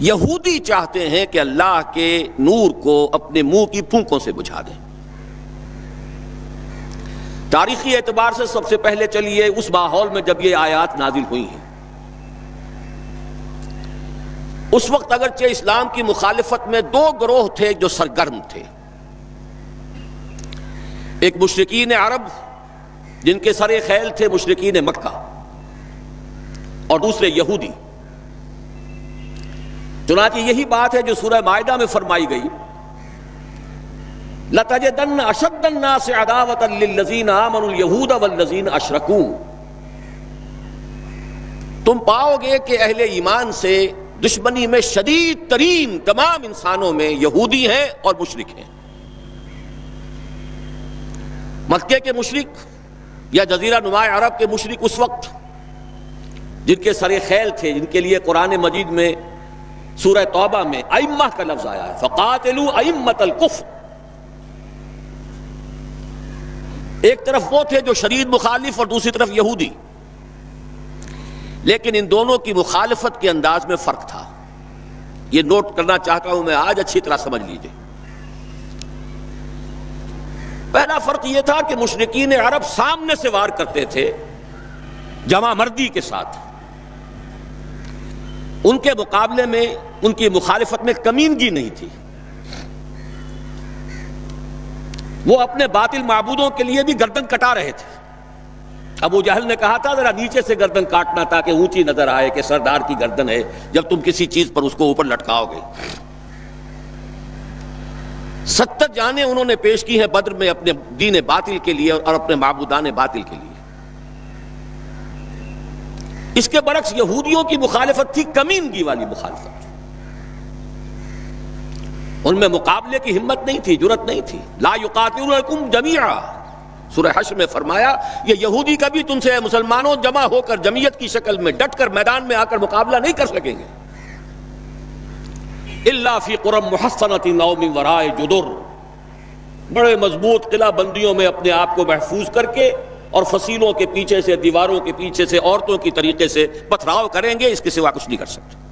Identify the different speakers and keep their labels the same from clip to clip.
Speaker 1: یہودی چاہتے ہیں کہ اللہ کے نور کو اپنے منہ کی پھونکوں سے بجھا دیں۔ تاریخی اعتبار سے سب سے پہلے چلیے اس ماحول میں جب یہ آیات نازل ہوئی ہیں، اس وقت اگرچہ اسلام کی مخالفت میں دو گروہ تھے جو سرگرم تھے، ایک مشرکین عرب جن کے سر خیل تھے مشرکین مکہ، اور دوسرے یہودی۔ چنانچہ یہی بات ہے جو سورہ مائدہ میں فرمائی گئی، لَتَجِدَنَّ أَشَدَّ النَّاسِ عَدَاوَةً لِلَّذِينَ آمَنُوا الْيَهُودَ وَالَّذِينَ أَشْرَكُوا، تم پاؤ گے کہ اہل ایمان سے دشمنی میں شدید ترین تمام انسانوں میں یہودی ہیں اور مشرک ہیں۔ مکے کے مشرک یا جزیرہ نما عرب کے مشرک اس وقت جن کے سر خیل تھے، جن کے لیے قرآن مجید میں سورہ توبہ میں ائمہ کا لفظ آیا ہے، فَقَاتِلُوا أَئِمَّةَ الْكُفْرِ، ایک طرف وہ تھے جو شدید مخالف اور دوسری طرف یہودی، لیکن ان دونوں کی مخالفت کے انداز میں فرق تھا۔ یہ نوٹ کرنا چاہتا ہوں میں آج، اچھی طرح سمجھ لیجئے۔ پہلا فرق یہ تھا کہ مشرکین عرب سامنے سے وار کرتے تھے جمع مردی کے ساتھ، ان کے مقابلے میں ان کی مخالفت میں کمینگی نہیں تھی۔ وہ اپنے باطل معبودوں کے لیے بھی گردن کٹا رہے تھے۔ ابو جہل نے کہا تھا ذرا نیچے سے گردن کاٹنا تاکہ اونچی نظر آئے کہ سردار کی گردن ہے جب تم کسی چیز پر اس کو اوپر لٹکاؤ گے۔ 70 جانیں انہوں نے پیش کی ہیں بدر میں اپنے دین باطل کے لیے اور اپنے معبودان باطل کے لیے۔ اس کے برعکس یہودیوں کی مخالفت تھی کمینگی والی مخالفت، ان میں مقابلے کی ہمت نہیں تھی، جرأت نہیں تھی۔ لا یقاتلونکم جمیعا، سورہ حشر میں فرمایا یہ یہودی کبھی تم سے مسلمانوں جمع ہو کر جمعیت کی شکل میں ڈٹ کر میدان میں آ کر مقابلہ نہیں کر سکیں گے، الا فی قری محصنۃ او من وراء جدر، بڑے مضبوط قلعہ بندیوں میں اپنے آپ کو محفوظ کر کے اور فصیلوں کے پیچھے سے، دیواروں کے پیچھے سے، عورتوں کی طریقے سے پتھراؤ کریں گے، اس کے سوا کچھ نہیں کر سکتے۔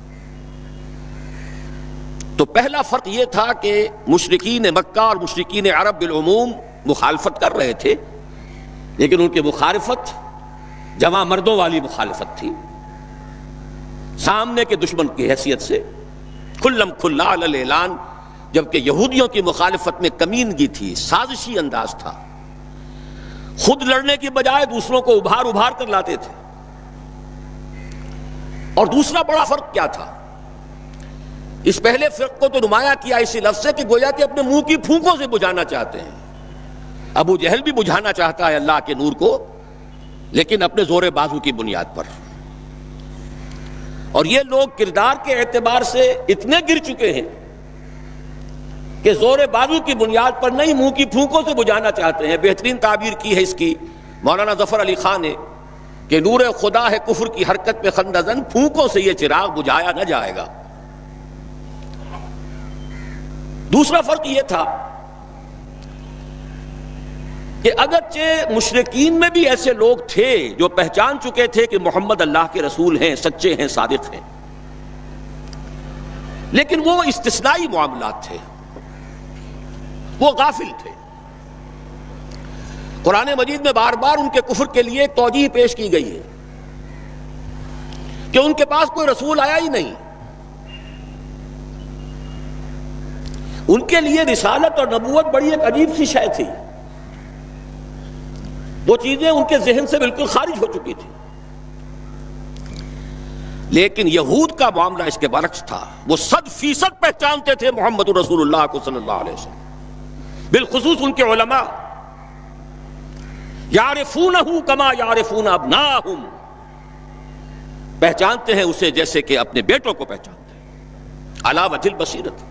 Speaker 1: تو پہلا فرق یہ تھا کہ مشرکین مکہ اور مشرکین عرب بالعموم مخالفت کر رہے تھے، لیکن ان کی مخالفت جمع مردوں والی مخالفت تھی، سامنے کے دشمن کی حیثیت سے کھلم کھلا علی الاعلان، جبکہ یہودیوں کی مخالفت میں کمینگی تھی، سازشی انداز تھا، خود لڑنے کی بجائے دوسروں کو ابھار ابھار کر لاتے تھے۔ اور دوسرا بڑا فرق کیا تھا؟ اس پہلے فرق کو تو نمایاں کیا اسی لفظ سے کہ گویا کہ اپنے منہ کی پھونکوں سے بجھانا چاہتے ہیں۔ ابو جہل بھی بجھانا چاہتا ہے اللہ کے نور کو، لیکن اپنے زور بازو کی بنیاد پر۔ اور یہ لوگ کردار کے اعتبار سے اتنے گر چکے ہیں کہ زور بازو کی بنیاد پر نہیں، منہ کی پھونکوں سے بجھانا چاہتے ہیں۔ بہترین تعبیر کی ہے اس کی مولانا ظفر علی خان نے کہ نور خدا ہے کفر کی حرکت پہ خندہ زن، پھونکوں سے یہ چراغ بجھایا نہ جائے گا۔ دوسرا فرق یہ تھا کہ اگرچہ مشرکین میں بھی ایسے لوگ تھے جو پہچان چکے تھے کہ محمد اللہ کے رسول ہیں، سچے ہیں، صادق ہیں، لیکن وہ استثنائی معاملات تھے، وہ غافل تھے۔ قرآن مجید میں بار بار ان کے کفر کے لیے ایک توجیہ پیش کی گئی ہے کہ ان کے پاس کوئی رسول آیا ہی نہیں، ان کے لیے رسالت اور نبوت بڑی ایک عجیب سی شے تھی، وہ چیزیں ان کے ذہن سے بالکل خارج ہو چکی تھی۔ لیکن یہود کا معاملہ اس کے برعکس تھا، وہ 100% پہچانتے تھے محمد رسول اللہ کو صلی اللہ علیہ وسلم، بالخصوص ان کے علماء، یعرفونہ کما یعرفون ابناءہم، پہچانتے ہیں اسے جیسے کہ اپنے بیٹوں کو پہچانتے ہیں، علی وجہ البصیرۃ،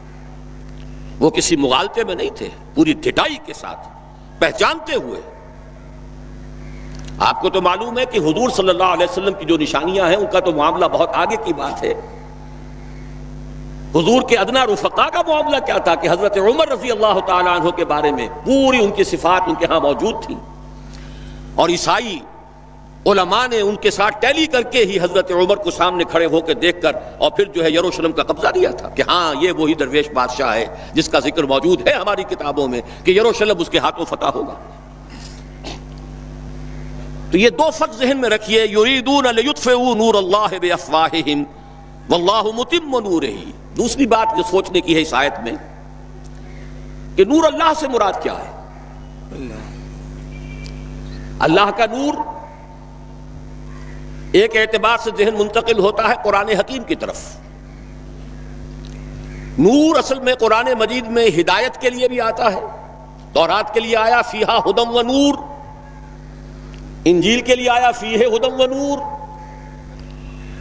Speaker 1: وہ کسی مغالطے میں نہیں تھے، پوری ڈٹائی کے ساتھ پہچانتے ہوئے۔ آپ کو تو معلوم ہے کہ حضور صلی اللہ علیہ وسلم کی جو نشانیاں ہیں ان کا تو معاملہ بہت آگے کی بات ہے۔ حضور کے ادنا رفقا کا معاملہ کیا تھا کہ حضرت عمر رضی اللہ تعالیٰ عنہ کے بارے میں پوری ان کی صفات ان کے ہاں موجود تھیں، اور عیسائی علماء نے ان کے ساتھ ٹیلی کر کے ہی حضرت عمر کو سامنے کھڑے ہو کے دیکھ کر اور پھر جو ہے یروشلم کا قبضہ دیا تھا کہ ہاں یہ وہی درویش بادشاہ ہے جس کا ذکر موجود ہے ہماری کتابوں میں کہ یروشلم اس کے ہاتھوں فتح ہوگا۔ تو یہ دو فرق ذہن میں رکھیے، یریدون لیطفئوا نور اللہ بافواہہم واللہ متم نورہ۔ دوسری بات جو سوچنے کی ہے اس آیت میں کہ نور اللہ سے مراد کیا ہے؟ اللہ کا نور ایک اعتبار سے ذہن منتقل ہوتا ہے قرآن حکیم کی طرف۔ نور اصل میں قرآن مجید میں ہدایت کے لیے بھی آتا ہے، تورات کے لیے آیا فیہا ہدی و نور، انجیل کے لیے آیا فیہ ہدی و نور،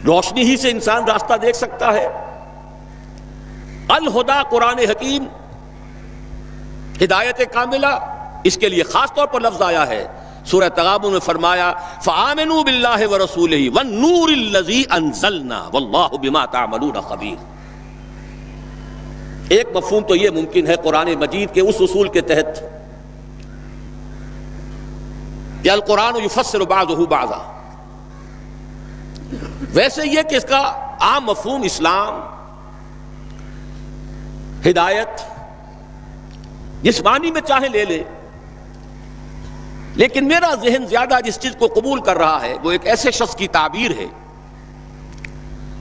Speaker 1: روشنی ہی سے انسان راستہ دیکھ سکتا ہے۔ الہدا قرآن حکیم، ہدایت کاملہ، اس کے لیے خاص طور پر لفظ آیا ہے۔ سورہ تغابن میں فرمایا فآمنوا باللہ ورسولہ والنور الذی انزلنا واللہ بما تعملون خبیر۔ ایک مفہوم تو یہ ممکن ہے قرآن مجید کے اس اصول کے تحت کہ القرآن یفسر بعضہ بعضا، ویسے یہ کہ اس کا عام مفہوم اسلام، ہدایت، جس معنی میں چاہے لے لے، لیکن میرا ذہن زیادہ جس چیز کو قبول کر رہا ہے وہ ایک ایسے شخص کی تعبیر ہے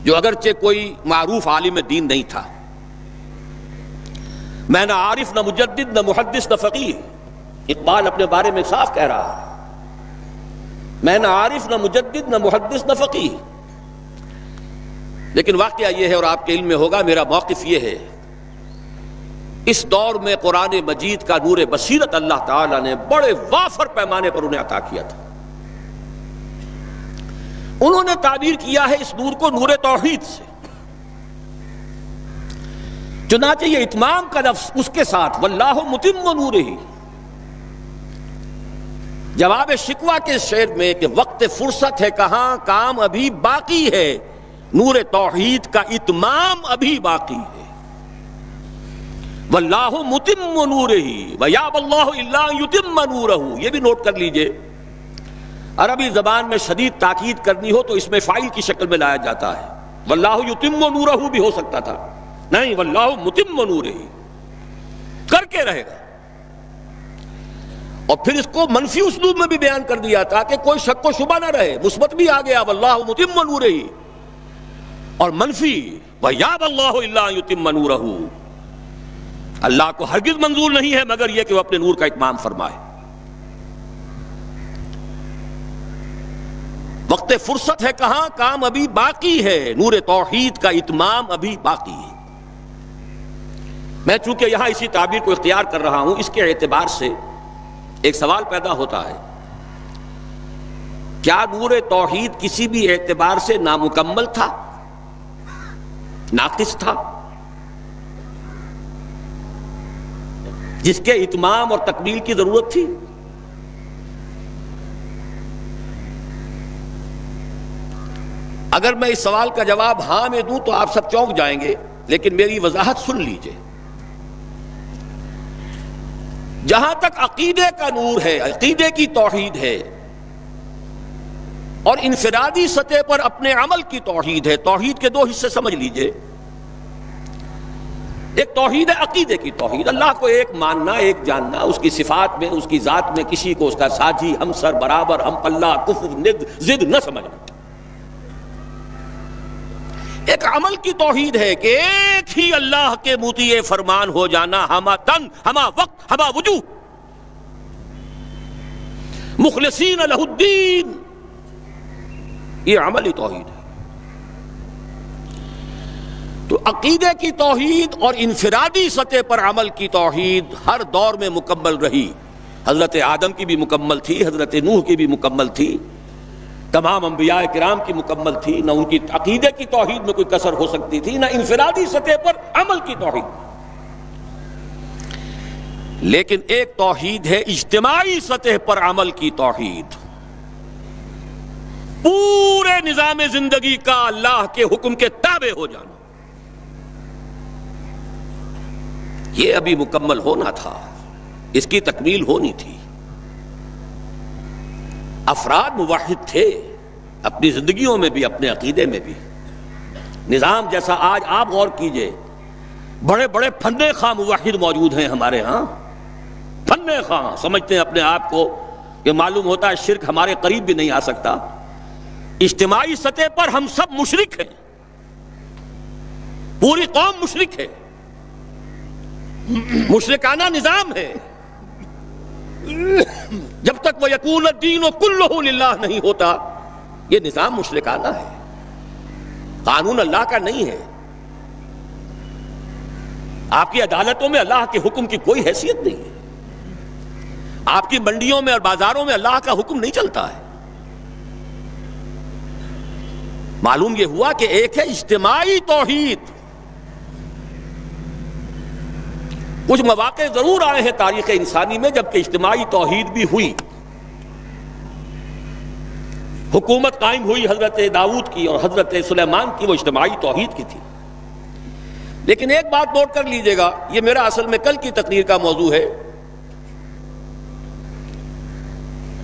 Speaker 1: جو اگرچہ کوئی معروف عالم دین نہیں تھا، میں نہ عارف، نہ مجدد، نہ محدث، نہ فقیہ۔ اقبال اپنے بارے میں صاف کہہ رہا ہے، میں نہ عارف، نہ مجدد، نہ محدث، نہ فقیہ۔ لیکن واقعہ یہ ہے اور آپ کے علم میں ہوگا، میرا موقف یہ ہے، اس دور میں قرآن مجید کا نور بصیرت اللہ تعالیٰ نے بڑے وافر پیمانے پر انہیں عطا کیا تھا۔ انہوں نے تعبیر کیا ہے اس نور کو نور توحید سے، چنانچہ یہ اتمام کا لفظ اس کے ساتھ واللہ متم نورہ، جواب شکوہ کے شعر میں کہ وقت فرصت ہے کہاں، کام ابھی باقی ہے، نور توحید کا اتمام ابھی باقی ہے۔ واللہ متم نورہ ویابی اللہ الا ان یتم نورہ، یہ بھی نوٹ کر لیجئے، عربی زبان میں شدید تاکید کرنی ہو تو اس میں فاعل کی شکل میں لایا جاتا ہے، واللہ یتم نورہ بھی ہو سکتا تھا، نہیں، واللہ متم نورہ، کر کے رہے گا۔ اور پھر اس کو منفی اسلوب میں بھی بیان کر دیا تاکہ کوئی شک و شبہ نہ رہے، مثبت بھی آ گیا واللہ متم نورہ، اور منفی ویابی اللہ الا ان یتم نورہ، اللہ کو ہرگز منظور نہیں ہے مگر یہ کہ وہ اپنے نور کا اتمام فرمائے۔ وقت فرصت ہے کہاں، کام ابھی باقی ہے، نور توحید کا اتمام ابھی باقی ہے۔ میں چونکہ یہاں اسی تعبیر کو اختیار کر رہا ہوں، اس کے اعتبار سے ایک سوال پیدا ہوتا ہے، کیا نور توحید کسی بھی اعتبار سے نامکمل تھا، ناقص تھا، جس کے اتمام اور تکمیل کی ضرورت تھی؟ اگر میں اس سوال کا جواب ہاں میں دوں تو آپ سب چونک جائیں گے، لیکن میری وضاحت سن لیجئے۔ جہاں تک عقیدے کا نور ہے، عقیدے کی توحید ہے، اور انفرادی سطح پر اپنے عمل کی توحید ہے، توحید کے دو حصے سمجھ لیجئے۔ ایک توحید ہے عقیدے کی توحید، اللہ کو ایک ماننا، ایک جاننا، اس کی صفات میں، اس کی ذات میں کسی کو اس کا ساجی، ہمسر، برابر، ہم پلہ، کفر، ند، ضد نہ سمجھنا۔ ایک عمل کی توحید ہے کہ ایک ہی اللہ کے مطیع فرمان ہو جانا، ہما تن، ہما وقت، ہما وجوہ، مخلصین لہ الدین، یہ عملی توحید ہے۔ تو عقیدے کی توحید اور انفرادی سطح پر عمل کی توحید ہر دور میں مکمل رہی، حضرت آدم کی بھی مکمل تھی، حضرت نوح کی بھی مکمل تھی، تمام انبیاء کرام کی مکمل تھی، نہ ان کی عقیدے کی توحید میں کوئی کسر ہو سکتی تھی، نہ انفرادی سطح پر عمل کی توحید۔ لیکن ایک توحید ہے اجتماعی سطح پر عمل کی توحید، پورے نظام زندگی کا اللہ کے حکم کے تابع ہو جانا، یہ ابھی مکمل ہونا تھا، اس کی تکمیل ہونی تھی۔ افراد موحد تھے اپنی زندگیوں میں بھی، اپنے عقیدے میں بھی. نظام جیسا آج آپ غور کیجئے، بڑے بڑے فن خواہ موحد موجود ہیں ہمارے ہاں. فن خواہ سمجھتے ہیں اپنے آپ کو کہ معلوم ہوتا ہے شرک ہمارے قریب بھی نہیں آ سکتا. اجتماعی سطح پر ہم سب مشرک ہیں، پوری قوم مشرک ہے، مشرکانہ نظام ہے. جب تک وہ یکون الدین کلہ للہ نہیں ہوتا یہ نظام مشرکانہ ہے، قانون اللہ کا نہیں ہے. آپ کی عدالتوں میں اللہ کے حکم کی کوئی حیثیت نہیں ہے، آپ کی منڈیوں میں اور بازاروں میں اللہ کا حکم نہیں چلتا ہے. معلوم یہ ہوا کہ ایک ہے اجتماعی توحید. کچھ مواقع ضرور آئے ہیں تاریخ انسانی میں جبکہ اجتماعی توحید بھی ہوئی. حکومت قائم ہوئی حضرت داؤد کی اور حضرت سلیمان کی، وہ اجتماعی توحید کی تھی. لیکن ایک بات نوٹ کر لیجئے گا، یہ میرا اصل میں کل کی تقریر کا موضوع ہے.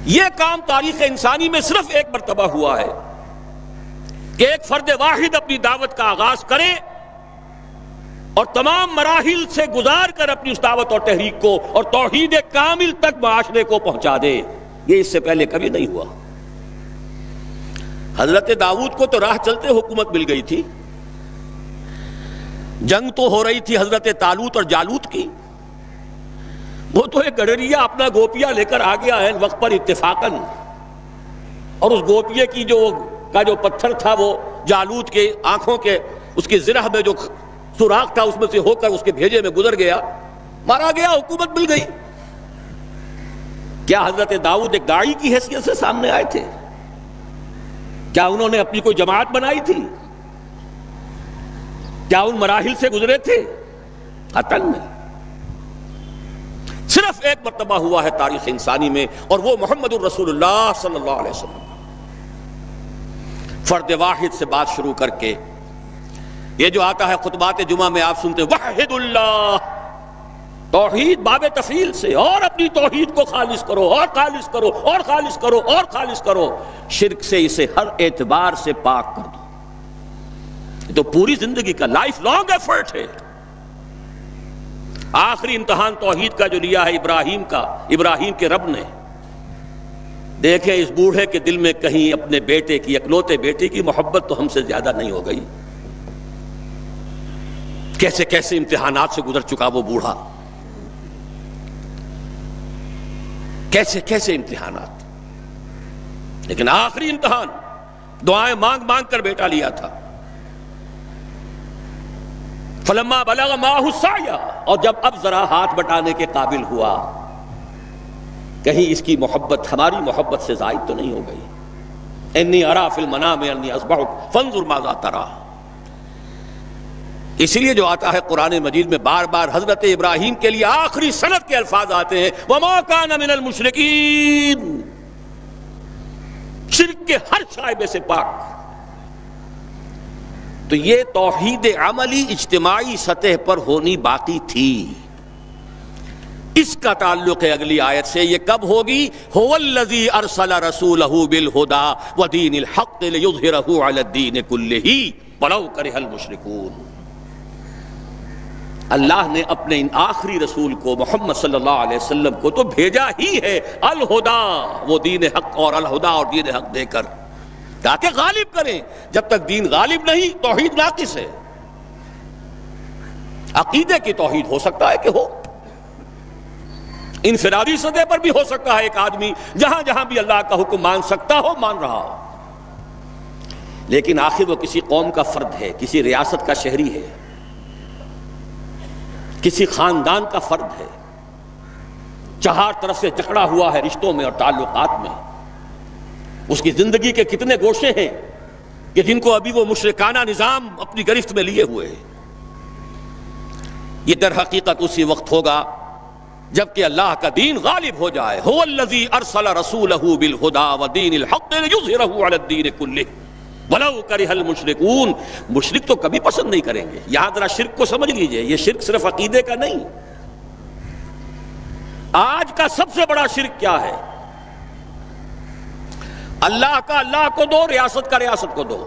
Speaker 1: یہ کام تاریخ انسانی میں صرف ایک مرتبہ ہوا ہے کہ ایک فرد واحد اپنی دعوت کا آغاز کرے اور تمام مراحل سے گزار کر اپنی اس دعوت اور تحریک کو اور توحید کامل تک معاشرے کو پہنچا دے. یہ اس سے پہلے کبھی نہیں ہوا. حضرت داؤد کو تو راہ چلتے حکومت مل گئی تھی، جنگ تو ہو رہی تھی حضرت طالوت اور جالوت کی. وہ تو ایک گڈریا اپنا گوپیا لے کر آ گیا ہے وقت پر اتفاقاً، اور اس گوپیے کی جو پتھر تھا وہ جالوت کے آنکھوں کے اس کی زرہ میں جو سوراخ تھا اس میں سے ہو کر اس کے بھیجے میں گزر گیا، مارا گیا، حکومت مل گئی. کیا حضرت داؤد ایک داعی کی حیثیت سے سامنے آئے تھے؟ کیا انہوں نے اپنی کوئی جماعت بنائی تھی؟ کیا ان مراحل سے گزرے تھے؟ قطعاً نہیں. صرف ایک مرتبہ ہوا ہے تاریخ انسانی میں، اور وہ محمد الرسول اللہ صلی اللہ علیہ وسلم. فرد واحد سے بات شروع کر کے یہ جو آتا ہے خطبات جمعہ میں آپ سنتے وحد اللہ، توحید باب تفعیل سے، اور اپنی توحید کو خالص کرو اور خالص کرو اور خالص کرو اور خالص کرو، شرک سے اسے ہر اعتبار سے پاک کر دو. یہ تو پوری زندگی کا لائف لانگ ایفرٹ ہے. آخری امتحان توحید کا جو لیا ہے ابراہیم کے رب نے. دیکھیں اس بوڑھے کے دل میں کہیں اپنے بیٹے کی، اکلوتے بیٹے کی محبت تو ہم سے زیادہ نہیں ہو گئی. کیسے کیسے امتحانات سے گزر چکا وہ بوڑھا، کیسے کیسے امتحانات. لیکن آخری امتحان دعائیں مانگ مانگ کر بیٹا لیا تھا. فلما بلغ معه السعی، اور جب اب ذرا ہاتھ بٹانے کے قابل ہوا، کہیں اس کی محبت ہماری محبت سے زائد تو نہیں ہو گئی. انی ارا فی المنام انی اذبحک فانظر ماذا تری. اسی لیے جو آتا ہے قرآن مجید میں بار بار حضرت ابراہیم کے لیے آخری سند کے الفاظ آتے ہیں وما کان من المشرکین، شرک کے ہر شائبے سے پاک. تو یہ توحید عملی اجتماعی سطح پر ہونی باقی تھی. اس کا تعلق ہے اگلی آیت سے. یہ کب ہوگی؟ هو الذی ارسل رسولہ بالہدی ودین الحق لیظہرہ علی الدین کلہ ولو کرہ المشرکون. اللہ نے اپنے ان آخری رسول کو محمد صلی اللہ علیہ وسلم کو تو بھیجا ہی ہے الہدا، وہ دین حق اور الہدا اور دین حق دے کر تاکہ غالب کریں. جب تک دین غالب نہیں توحید ناقص ہے. عقیدے کی توحید ہو سکتا ہے کہ ہو، انفرادی سطح پر بھی ہو سکتا ہے، ایک آدمی جہاں جہاں بھی اللہ کا حکم مان سکتا ہو مان رہا ہو، لیکن آخر وہ کسی قوم کا فرد ہے، کسی ریاست کا شہری ہے، کسی خاندان کا فرد ہے، چہار طرف سے جکڑا ہوا ہے رشتوں میں اور تعلقات میں. اس کی زندگی کے کتنے گوشے ہیں کہ جن کو ابھی وہ مشرکانہ نظام اپنی گرفت میں لیے ہوئے ہیں. یہ در حقیقت اسی وقت ہوگا جبکہ اللہ کا دین غالب ہو جائے. هو الذی ارسل رسولہ بالہدی ودین الحق لیظہرہ علی الدین کلہ ولو کرہ المشرکون. مشرک تو کبھی پسند نہیں کریں گے. یہاں ذرا شرک کو سمجھ لیجئے، یہ شرک صرف عقیدے کا نہیں. آج کا سب سے بڑا شرک کیا ہے؟ اللہ کا اللہ کو دو، ریاست کا ریاست کو دو.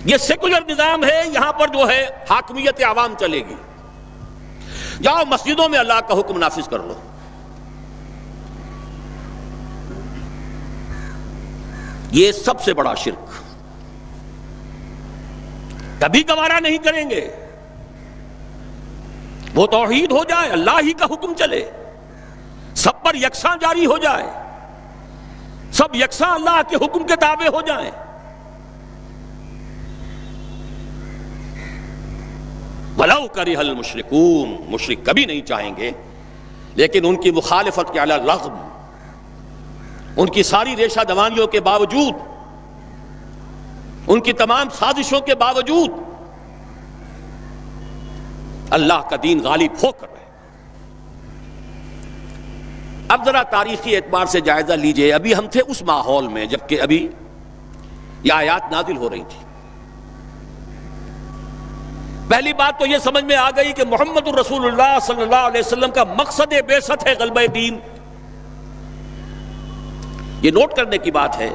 Speaker 1: یہ سیکولر نظام ہے، یہاں پر جو ہے حاکمیت عوام چلے گی. جاؤ مسجدوں میں اللہ کا حکم نافذ کر لو. یہ سب سے بڑا شرک، کبھی گوارا نہیں کریں گے. وہ توحید ہو جائے، اللہ ہی کا حکم چلے، سب پر یکساں جاری ہو جائے، سب یکساں اللہ کے حکم کے تابع ہو جائیں. وَلَوْ كَرِهَ الْمُشْرِكُونَ، مشرک کبھی نہیں چاہیں گے، لیکن ان کی مخالفت کے علی الرغم، ان کی ساری ریشہ دوانیوں کے باوجود، ان کی تمام سازشوں کے باوجود اللہ کا دین غالب ہو کر رہے. اب ذرا تاریخی اعتبار سے جائزہ لیجئے. ابھی ہم تھے اس ماحول میں جبکہ ابھی یہ آیات نازل ہو رہی تھی. پہلی بات تو یہ سمجھ میں آ گئی کہ محمد الرسول اللہ صلی اللہ علیہ وسلم کا مقصد بعثت ہے غلبہ دین. یہ نوٹ کرنے کی بات ہے،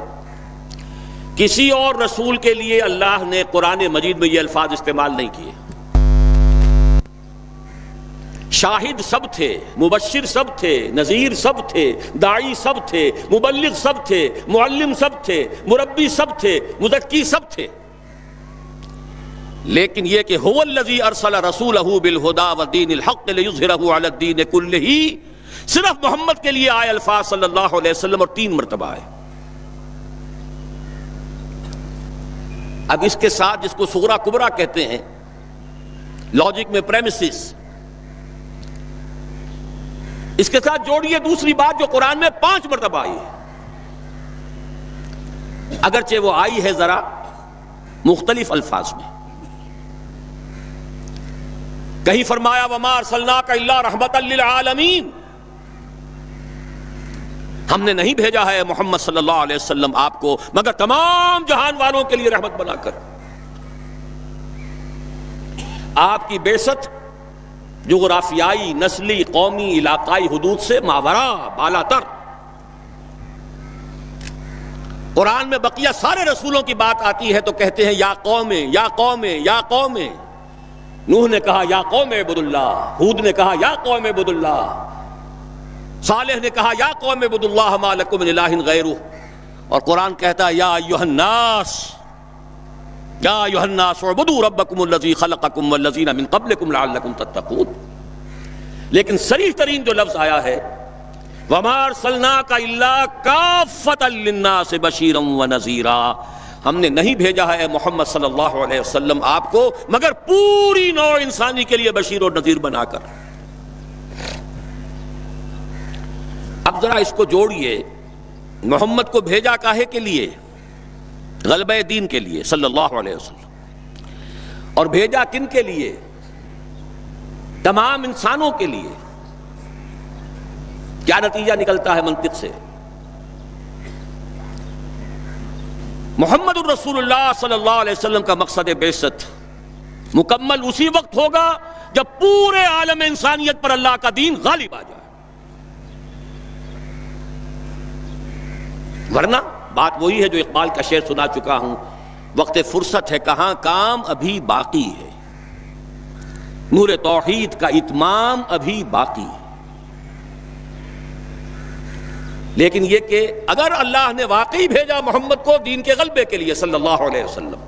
Speaker 1: کسی اور رسول کے لیے اللہ نے قرآن مجید میں یہ الفاظ استعمال نہیں کیے. شاہد سب تھے، مبشر سب تھے، نذیر سب تھے، داعی سب تھے، مبلغ سب تھے، معلم سب تھے، مربی سب تھے، مزکی سب تھے. لیکن یہ کہ هو الذی ارسل رسولہ بالہدی ودین الحق لیظہرہ علی الدین کلہ، صرف محمد کے لیے آئے الفاظ صلی اللہ علیہ وسلم، اور 3 مرتبہ آئے. اب اس کے ساتھ جس کو صغرا کبرا کہتے ہیں لاجک میں پریمیسز، اس کے ساتھ جوڑیے دوسری بات جو قرآن میں 5 مرتبہ آئی ہے. اگرچہ وہ آئی ہے ذرا مختلف الفاظ میں. کہیں فرمایا وَمَا أَرْسَلْنَاكَ إِلَّا رَحْمَةً لِّلْعَالَمِينَ، ہم نے نہیں بھیجا ہے محمد صلی اللہ علیہ وسلم آپ کو مگر تمام جہان والوں کے لیے رحمت بنا کر. آپ کی بعثت جغرافیائی، نسلی، قومی، علاقائی حدود سے ماورا، بالا تر. قرآن میں بقیہ سارے رسولوں کی بات آتی ہے تو کہتے ہیں یا قوم یا قوم یا قوم. نوح نے کہا یا قوم اعبد اللہ، ہود نے کہا یا قوم اعبد اللہ، صالح نے کہا یا قوم اعبد اللہ ما لکم من الہ غیرہ. اور قرآن کہتا ہے یا ایھا الناس، یا ایھا الناس اعبدوا ربکم الذی خلقکم والذین من قبلکم لعلکم تتقون. لیکن صریح ترین جو لفظ آیا ہے وما ارسلناک الا کافۃ للناس بشیرا ونذیرا، ہم نے نہیں بھیجا ہے محمد صلی اللہ علیہ وسلم آپ کو مگر پوری نوع انسانی کے لیے بشیر اور نذیر بنا کر. اب ذرا اس کو جوڑیے، محمد کو بھیجا کاہے کے لیے؟ غلبہ دین کے لیے صلی اللہ علیہ وسلم. اور بھیجا کن کے لیے؟ تمام انسانوں کے لیے. کیا نتیجہ نکلتا ہے منطق سے؟ محمد الرسول اللہ صلی اللہ علیہ وسلم کا مقصد بعثت مکمل اسی وقت ہوگا جب پورے عالم انسانیت پر اللہ کا دین غالب آ جائے. ورنہ بات وہی ہے جو اقبال کا شعر سنا چکا ہوں، وقت فرصت ہے کہاں کام ابھی باقی ہے، نور توحید کا اتمام ابھی باقی ہے. لیکن یہ کہ اگر اللہ نے واقعی بھیجا محمد کو دین کے غلبے کے لیے صلی اللہ علیہ وسلم،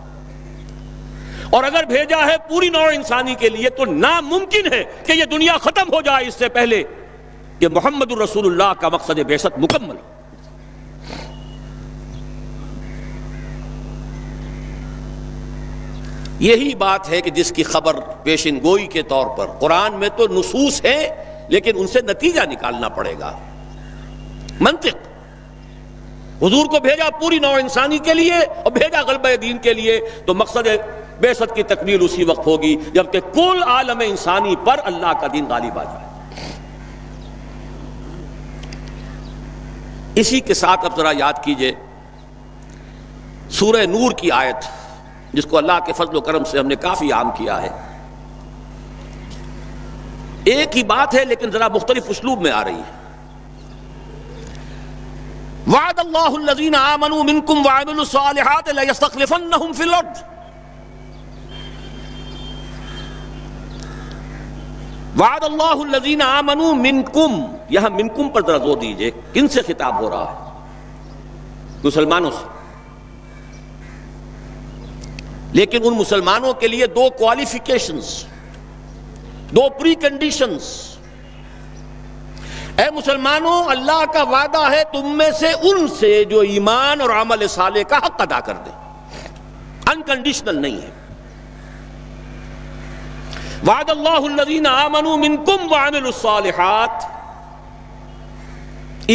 Speaker 1: اور اگر بھیجا ہے پوری نوع انسانی کے لیے، تو ناممکن ہے کہ یہ دنیا ختم ہو جائے اس سے پہلے کہ محمد الرسول اللہ کا مقصد بعثت مکمل ہو. یہی بات ہے کہ جس کی خبر پیشن گوئی کے طور پر قرآن میں تو نصوص ہیں لیکن ان سے نتیجہ نکالنا پڑے گا. منطق، حضور کو بھیجا پوری نوع انسانی کے لیے اور بھیجا غلبہ دین کے لیے، تو مقصد بعثت کی تکمیل اسی وقت ہوگی جبکہ کل عالم انسانی پر اللہ کا دین غالب آ جائے. اسی کے ساتھ اب ذرا یاد کیجئے سورہ نور کی آیت جس کو اللہ کے فضل و کرم سے ہم نے کافی عام کیا ہے. ایک ہی بات ہے لیکن ذرا مختلف اسلوب میں آ رہی ہے. وعد اللہ الذین آمنوا منکم وعملوا الصالحات لیستخلفنہم فی الارض. وعد اللہ الذین آمنوا منکم، یہاں منکم پر ذرا زور دیجئے. کن سے خطاب ہو رہا ہے؟ مسلمانوں سے. لیکن ان مسلمانوں کے لیے دو کوالیفیکیشنز، دو پری کنڈیشنز. اے مسلمانوں، اللہ کا وعدہ ہے تم میں سے ان سے جو ایمان اور عمل صالح کا حق ادا کر دیں. انکنڈیشنل نہیں ہے. وعد اللہ الذین آمنوا منکم وعملوا الصالحات،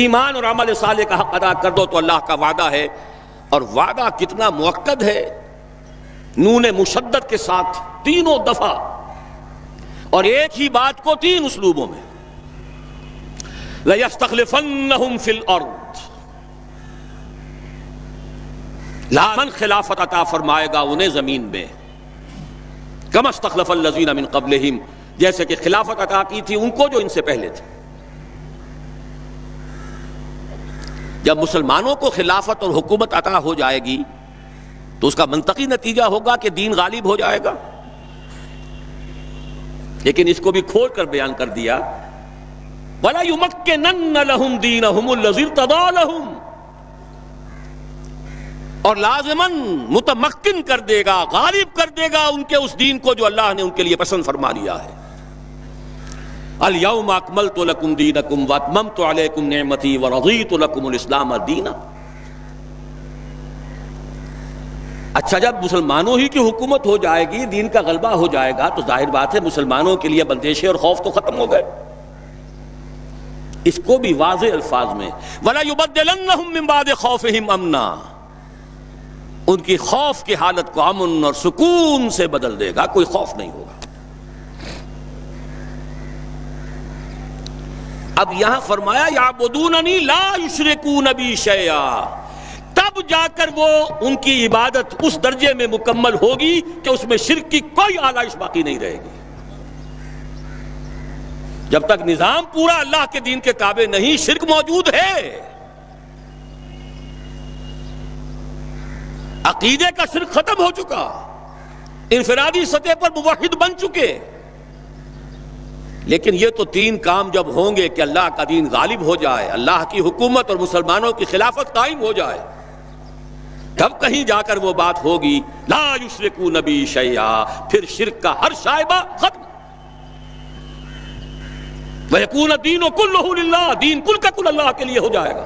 Speaker 1: ایمان اور عمل صالح کا حق ادا کر دو تو اللہ کا وعدہ ہے. اور وعدہ کتنا مؤکد ہے، نون مشدد کے ساتھ تینوں دفعہ، اور ایک ہی بات کو تین اسلوبوں میں. لَيَسْتَخْلِفَنَّهُمْ فِي الْأَرْضِ، لامن خلافت عطا فرمائے گا انہیں زمین میں. كَمَا اسْتَخْلَفَ الَّذِينَ مِن قَبْلِهِمْ، جیسے کہ خلافت عطا کی تھی ان کو جو ان سے پہلے تھے. جب مسلمانوں کو خلافت اور حکومت عطا ہو جائے گی تو اس کا منطقی نتیجہ ہوگا کہ دین غالب ہو جائے گا. لیکن اس کو بھی کھول کر بیان کر دیا، وَلَا يُمَكِّنَنَّ لَهُمْ دِينَهُمُ الَّذِي ارْتَضَىٰ لَهُمْ، اور لازماً متمکن کر دے گا، غالب کر دے گا ان کے اس دین کو جو اللہ نے ان کے لیے پسند فرما لیا ہے. الْيَوْمَ أَكْمَلْتُ لَكُمْ دِينَكُمْ وَأَتْمَمْتُ عَلَيْكُمْ نِعْمَتِي وَرَضِيتُ لَكُمُ الْإِسْلَامَ دِينًا. اچھا، جب مسلمانوں ہی کی حکومت ہو جائے گی، دین کا غلبہ ہو جائے گا، تو ظاہر بات ہے مسلمانوں کے لیے بندشیں اور خوف تو ختم ہو گئے. اس کو بھی واضح الفاظ میں وَلَا يُبَدِّلَنَّهُم مِّن بَعْدِ خَوْفِهِمْ أَمْنًا، ان کی خوف کی حالت کو امن اور سکون سے بدل دے گا، کوئی خوف نہیں ہوگا. اب یہاں فرمایا یعبدوننی لا یشرکون بی شیئا، تب جا کر وہ ان کی عبادت اس درجے میں مکمل ہوگی کہ اس میں شرک کی کوئی آلائش باقی نہیں رہے گی. جب تک نظام پورا اللہ کے دین کے تابع نہیں، شرک موجود ہے. عقیدے کا شرک ختم ہو چکا، انفرادی سطح پر موحد بن چکے. لیکن یہ تو تین کام جب ہوں گے کہ اللہ کا دین غالب ہو جائے، اللہ کی حکومت اور مسلمانوں کی خلافت قائم ہو جائے، تب کہیں جا کر وہ بات ہوگی لا یشرکون بی شیئا، پھر شرک کا ہر شائبہ ختم. وَيَكُونَ الدِّينُ كُلُّهُ لِلَّهِ، دین کل کا کل اللہ کے لیے ہو جائے گا.